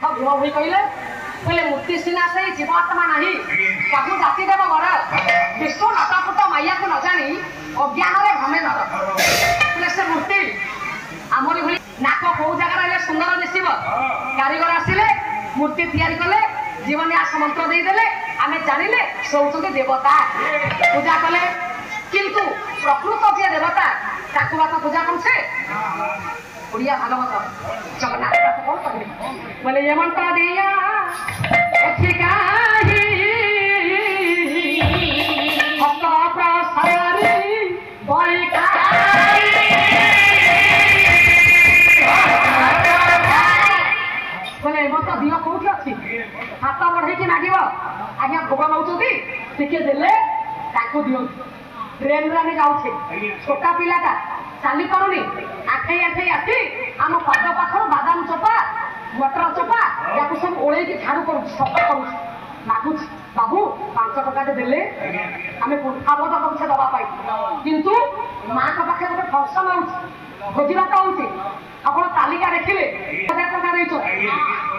भीम भाई कहले मूर्ति सीना से जीवात्मा नहीं ताकू जाति देव घर विष्णु नटपुट माइया को न जानी अज्ञान भ्रमे नर से मूर्ति आमरी भली नाक कौ जगार सुंदर दिशब कारीगर आसिले मूर्ति तैयारी कले जीवन्यास मंत्र देदेले आम जानिले से होती देवता पूजा कले किंतु प्रकृत जी देवता ताकू बात पूजा करे ओडिया भागवत जगन्नाथ कौन कहले बोले ये मंत्र दिया बोले मत दिह कौटी अच्छी हाथ बढ़े मागिब आज्ञा भोग नौकरी टिके देले दिं ट्रेन रे जाऊे छोटा पिलाटा चली पारुनी आठे आठे आठी आम पाद पाखर बादाम चोपा मटर चोपा या सब ओढ़े झाड़ू कर सफा कर मागुच बाबू 5 टका देले आम कुंठाबद कर दवाई किंतु माँ पाखे गोटे फंक्शन हो भोजीभात हो आप तालिका देखिले 1000 टका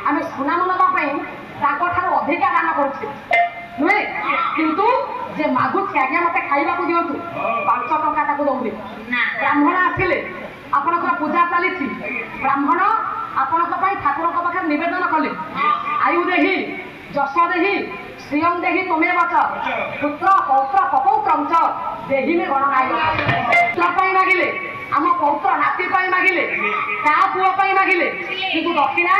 आम सुनाम नापी अधिका दान करुचे नुहे किंतु जे मागुचे आज्ञा मत खाइबा दिंतु 5 टका दौनी ब्राह्मण आसिले आपण पूजा चली ब्राह्मण आपण ठाकुर पाखे नवेदन कले आयु देही जश देही श्रियं देही तुम्हें बच पुत्र पौत्र पपौत्रं च देही में गणनाय पुत्र मागिले आम पौत्र नाती मागिले क्या पुओ मागिले किंतु दक्षिणा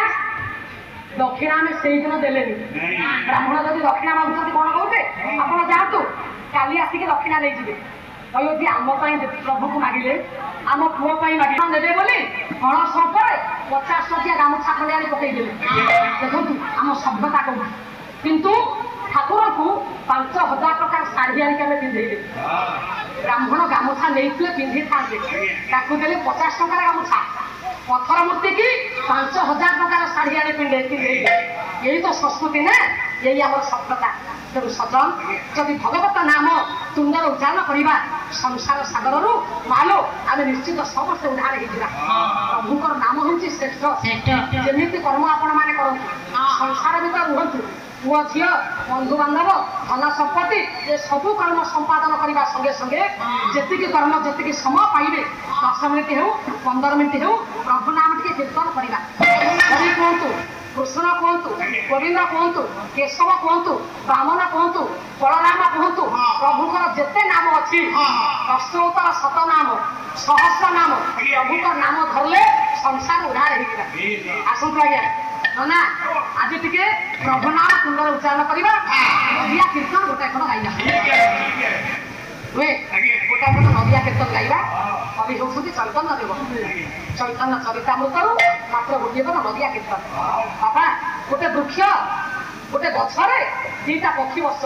दक्षिणा आम से दिन देले ब्राह्मण जब दक्षिणा मागुं कौन कहे आप जातु काली आसिक दक्षिणा नहीं कही आम प्रभु को मागिले आम पुओ मागे देवे बोली हणस 50 टकिया गामुछा खंडे आनी पकईदे देखु आम सभ्यता कहूँ किंतु ठाकुर को 5000 टका शाढ़ी आनिक आम पिंधेले ब्राह्मण गामुछा नहीं पिंधि था 50 टकर गामुछा पत्थर मूर्ति की 5000 टकर शाढ़ी आनी पिंधे यही तो संस्कृति ना यही आम सभ्यता तेणु सजन जदि भगवत नाम तुंडर उच्चारण करवा संसार सागर रू मालो आम निश्चित समस्त उद्धार हो प्रभुकर नाम हूँ श्रेष्ठ जमी कर्म आपण मैंने करूँ संसार भर रुहतु पुओ झी बंधु बांधव धन संपत्ति ये सबू कर्म संपादन करने संगे संगे जी कर्म जी समय पाइबे 10 मिनिट हो 15 मिनिट हो प्रभु नाम टे कीर्तन करवा कहतु कृष्ण कहतु गोविंद कहतु केशव कहतु ब्राह्मण कहतु बलराम कहतु प्रभुकर जेते नाम अच्छी अष्टोत्तर शतनाम सहस्र नाम प्रभुकर नाम धरले संसार उद्धार हो आसतु आज्ञा ना आज टिके प्रभु नाम सुंदर उच्चारण करवा नदिया कीर्तन गोटे खंड गाइबा नुहे गोटे खंड नदिया कीर्तन गाइबा कवि होती चैतन्य देव चैतन्य चरितामृत मात्र गोटे खंड नदिया कीर्तन बाबा गोटे वृक्ष गोटे गछरे 2टा पक्षी बस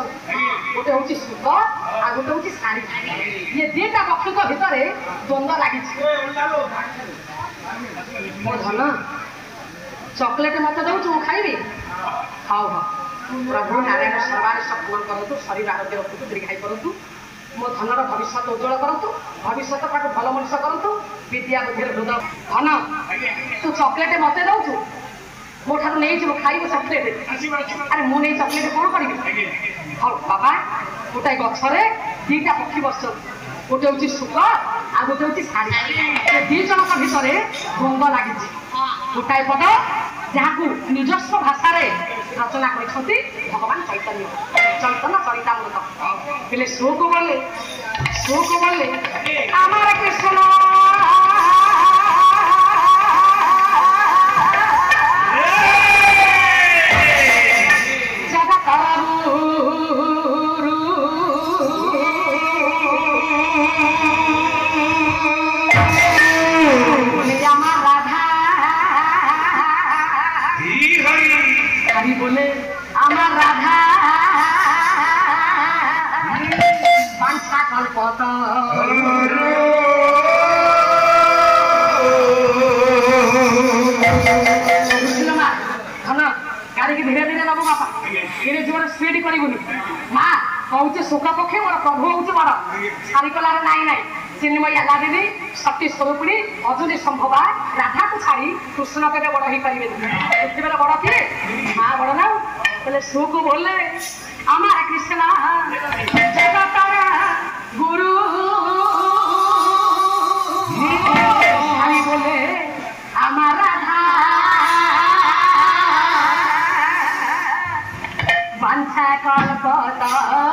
गोटे हूँ सुख आ गोटे हूँ शाढ़ी ये 2टा पक्षी भितर द्वंद्व लगी मो धन चॉकलेट मत दौचु खाइबी हाउ हाँ प्रभु नारायण सर्वाणी पूर्ण करूँ शरीर आरोग्य रखु दीर्घायु करूँ मो धनर भविष्य उज्जवल करूँ भविष्य भल मनुष्य करूँ विद्या बुद्धि हृदय धन तू चॉकलेट मत दौचु मो ठार नहीं खाइबू चॉकलेट अरे मुझे चॉकलेट कौन करी हाँ बाबा गोटे गछरे 2टा पक्षी बस गोटे हूँ सुख आ गोटे हूँ शाढ़ी 2 जन भितर द्वंद्व लगी गोटाए पद जहाँ निजस्व भाषा रचना कर भगवान चैतन्य चैतन्य चरितामृत बोले शोक बोले आमार कृष्ण बोले आमार राधा बांछा कल्पत धन गाड़ी की धीरे धीरे नब बापा धीरे जोर स्पीड करूनी माँ कहूँ सुख पक्षे मोर प्रभु हूँ बड़ सारिकलार नाई नाई चिन्मयी लादिनी शक्ति स्वरूपिणी अजुनी संभवा राधा को छाड़ी कृष्ण केवे बड़ ही पारे पृथ्वी बड़ किए बोले सुख बोले আমার কৃষ্ণ জগতর গুরু আমি বলে আমার রাধা বাঞ্ছা কল্পতরু